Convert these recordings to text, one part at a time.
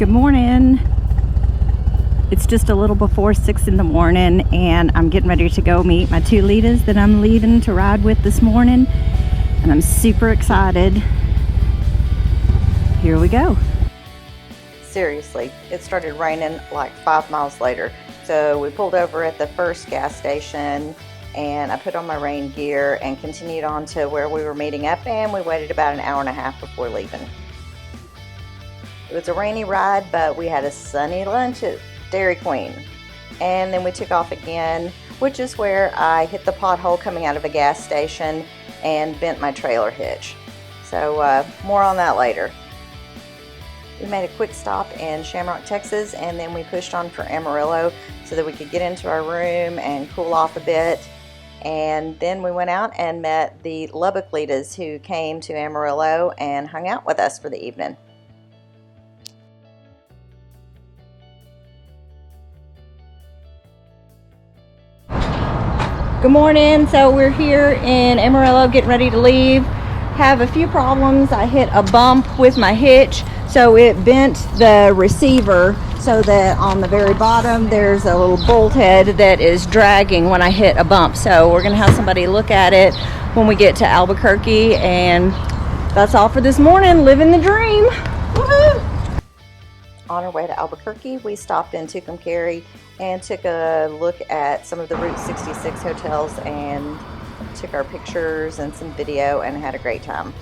Good morning. It's just a little before 6 in the morning and I'm getting ready to go meet my 2 Litas that I'm leaving to ride with this morning, and I'm super excited. Here we go. Seriously, it started raining like 5 miles later, so we pulled over at the first gas station and I put on my rain gear and continued on to where we were meeting up, and we waited about an hour and a half before leaving. It was a rainy ride, but we had a sunny lunch at Dairy Queen, and then we took off again, which is where I hit the pothole coming out of a gas station and bent my trailer hitch. So more on that later. We made a quick stop in Shamrock, Texas, and then we pushed on for Amarillo so that we could get into our room and cool off a bit. And then we went out and met the Lubbock Litas, who came to Amarillo and hung out with us for the evening. Good morning. So we're here in Amarillo getting ready to leave. Have a few problems. I hit a bump with my hitch, so it bent the receiver so that on the very bottom there's a little bolt head that is dragging when I hit a bump. So we're gonna have somebody look at it when we get to Albuquerque, and that's all for this morning. Living the dream. Woohoo! On our way to Albuquerque, we stopped in Tucumcari and took a look at some of the Route 66 hotels and took our pictures and some video and had a great time.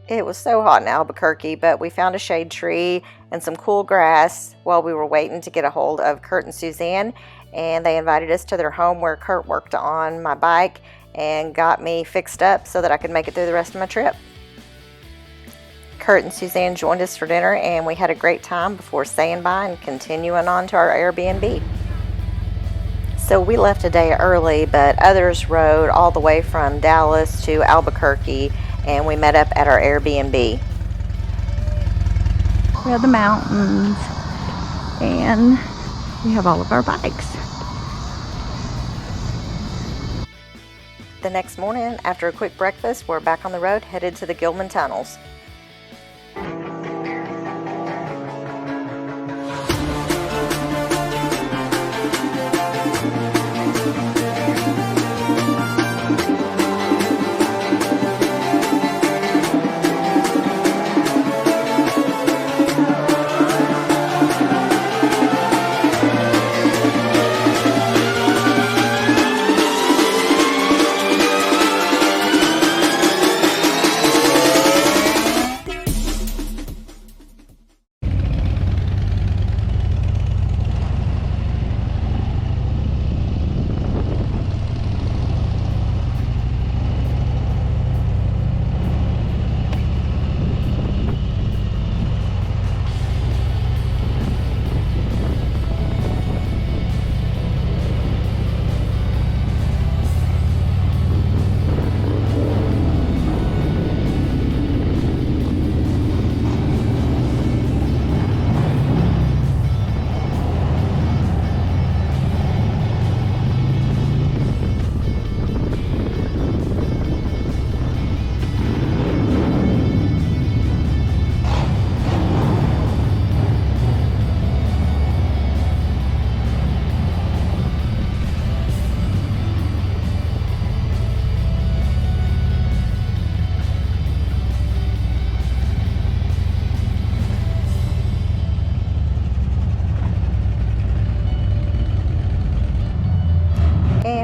It was so hot in Albuquerque, but we found a shade tree and some cool grass while we were waiting to get a hold of Kurt and Suzanne, and they invited us to their home where Kurt worked on my bike and got me fixed up so that I could make it through the rest of my trip. Kurt and Suzanne joined us for dinner, and we had a great time before saying bye and continuing on to our Airbnb. So we left a day early, but others rode all the way from Dallas to Albuquerque, and we met up at our Airbnb. We have the mountains, and we have all of our bikes. The next morning, after a quick breakfast, we're back on the road, headed to the Gilman Tunnels.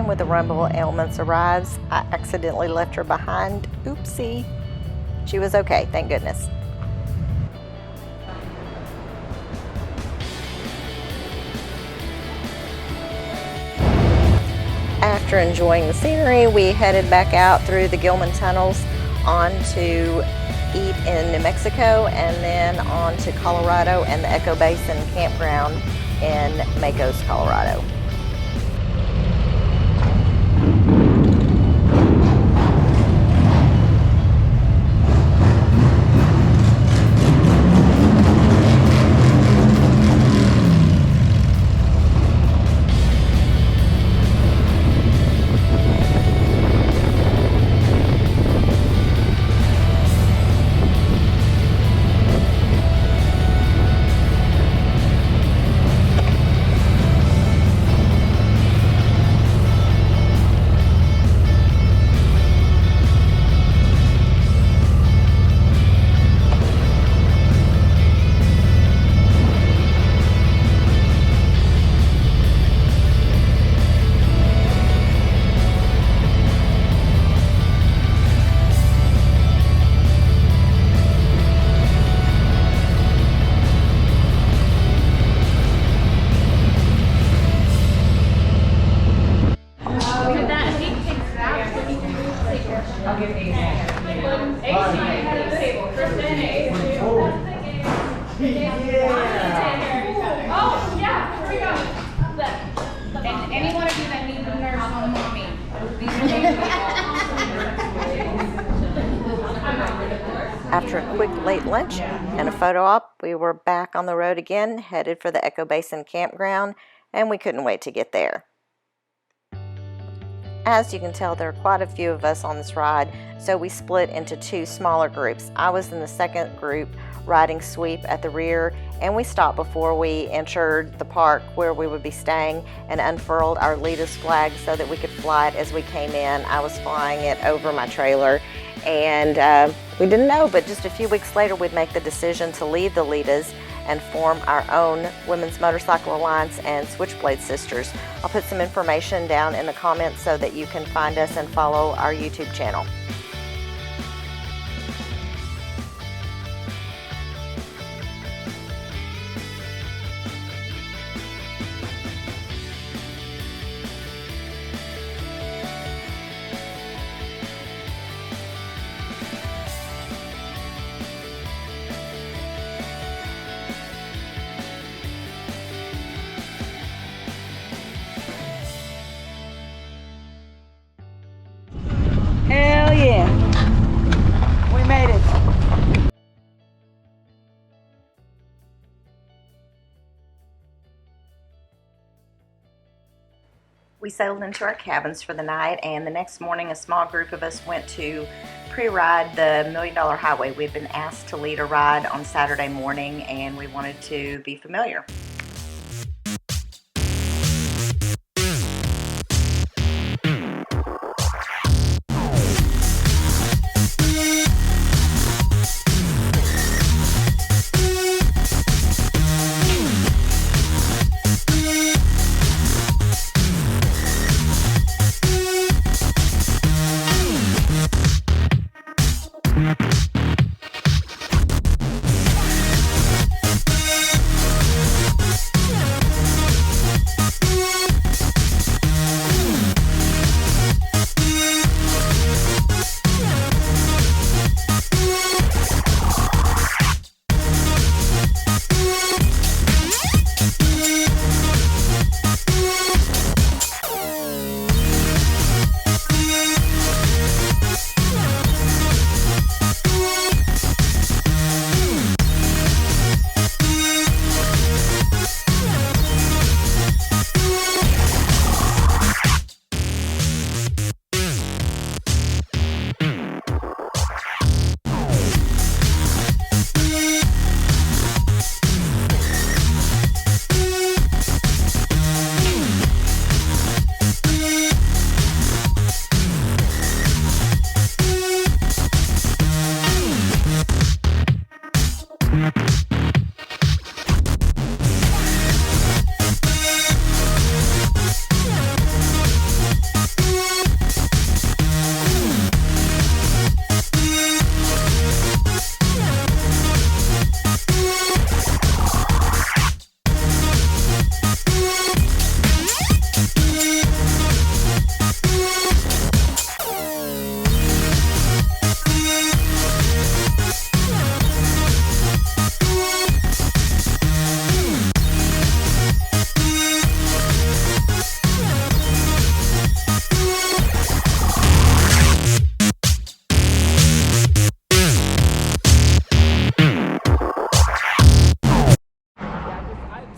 When the Rumble Elements arrives, I accidentally left her behind. Oopsie. She was okay, thank goodness. After enjoying the scenery, we headed back out through the Gilman Tunnels on to eat in New Mexico, and then on to Colorado and the Echo Basin Campground in Mancos, Colorado. I'll give AC ahead of the table. Kristen, AC. Oh, yeah, here we go. And any one of you that needs a nurse home, mommy. After a quick late lunch and a photo op, we were back on the road again, headed for the Echo Basin Campground, and we couldn't wait to get there. As you can tell, there are quite a few of us on this ride, so we split into two smaller groups. I was in the second group, riding sweep at the rear, and we stopped before we entered the park where we would be staying and unfurled our Litas flag so that we could fly it as we came in. I was flying it over my trailer, and we didn't know, but just a few weeks later we'd make the decision to leave the Litas and form our own Women's Motorcycle Alliance and Switchblade Sisters. I'll put some information down in the comments so that you can find us and follow our YouTube channel. Hell yeah. We made it. We settled into our cabins for the night, and the next morning a small group of us went to pre-ride the $1 Million Highway. We had been asked to lead a ride on Saturday morning, and we wanted to be familiar.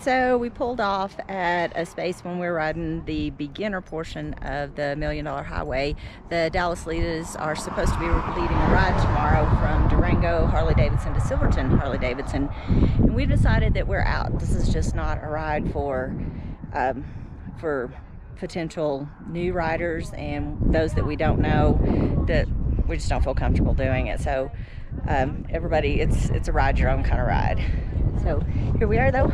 So we pulled off at a space when we were riding the beginner portion of the $1 Million Highway. The Dallas Litas are supposed to be leading a ride tomorrow from Durango, Harley-Davidson to Silverton, Harley-Davidson. And we decided that we're out. This is just not a ride for potential new riders and those that we don't know, that we just don't feel comfortable doing it. So everybody, it's a ride your own kind of ride. So here we are though.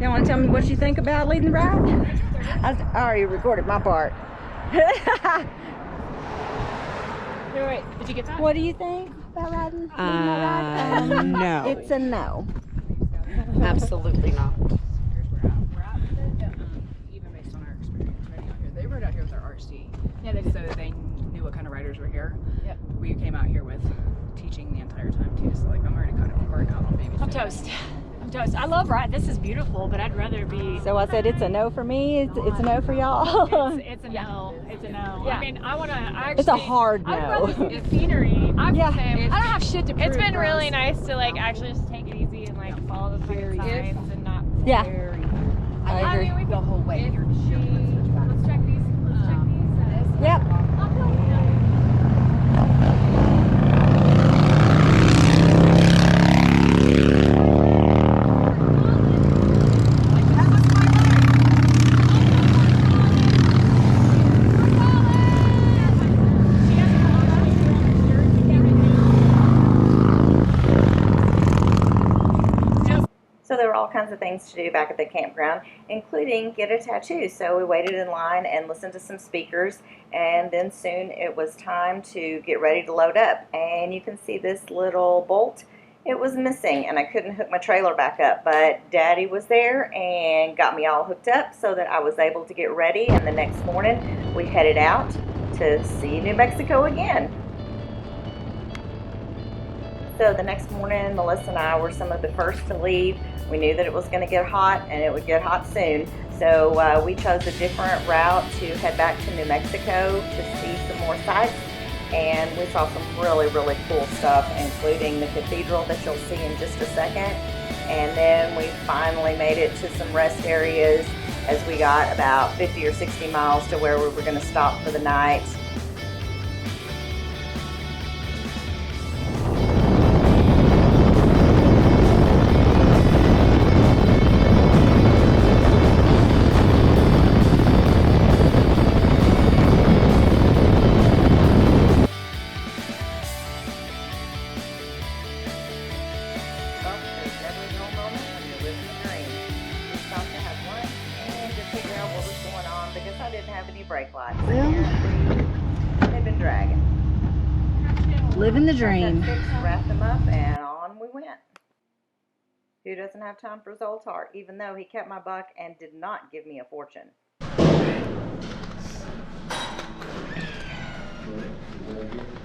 You want to tell me what you think about leading the ride? I already recorded my part. Wait, did you get that? What do you think about riding? Ride? No. It's a no. Absolutely not. Even based on our experience right out here. They rode out here with our university. Yeah, they did. So they knew what kind of riders were here. Yep. We came out here with teaching the entire time too, so like I'm already kind of burnt out on babysitting. I'm toast. I'm toast. I love ride. This is beautiful, but I'd rather be. So I said it's a no for me. It's a no for y'all. It's a no. It's a no. Yeah. I mean, I want to. It's a hard I'd no. rather see the scenery. I Yeah. don't have shit to prove. It's been for really us. nice to like actually just take it easy and like follow the fucking signs and not. Yeah. I agree. mean, we The whole way If here. let's check these. Let's check these. Yep. So there were all kinds of things to do back at the campground, including get a tattoo. So we waited in line and listened to some speakers, and then soon it was time to get ready to load up. And you can see this little bolt. It was missing, and I couldn't hook my trailer back up, but Daddy was there and got me all hooked up so that I was able to get ready. And the next morning we headed out to see New Mexico again. So the next morning, Melissa and I were some of the first to leave. We knew that it was going to get hot, and it would get hot soon. So we chose a different route to head back to New Mexico to see some more sights. And we saw some really, really cool stuff, including the cathedral that you'll see in just a second. And then we finally made it to some rest areas as we got about 50 or 60 miles to where we were going to stop for the night. Brake lights. Well, They've been dragging. living the dream. Wrapped them up, and on we went. Who doesn't have time for Zoltar, even though he kept my buck and did not give me a fortune?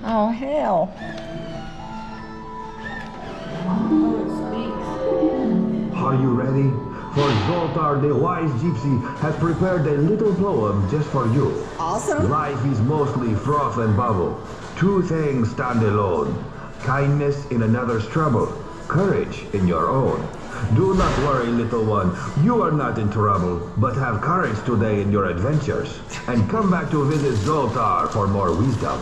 Oh, hell. Are you ready? For Zoltar, the wise gypsy, has prepared a little poem just for you. Awesome. Life is mostly froth and bubble. Two things stand alone. Kindness in another's trouble. Courage in your own. Do not worry, little one. You are not in trouble, but have courage today in your adventures. And come back to visit Zoltar for more wisdom.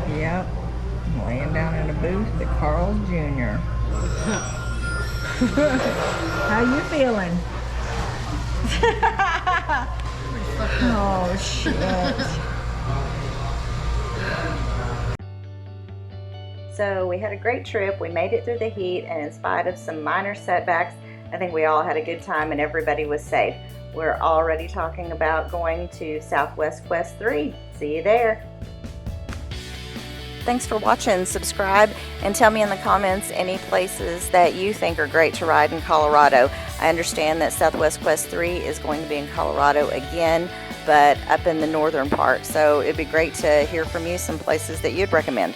Yep. Laying down in a booth at Carl's Jr. How you feeling? Oh, shit. So we had a great trip. We made it through the heat, and in spite of some minor setbacks, I think we all had a good time and everybody was safe. We're already talking about going to Southwest Quest 3. See you there. Thanks for watching. Subscribe and tell me in the comments any places that you think are great to ride in Colorado. I understand that Southwest Quest 3 is going to be in Colorado again, but up in the northern part. So it'd be great to hear from you some places that you'd recommend.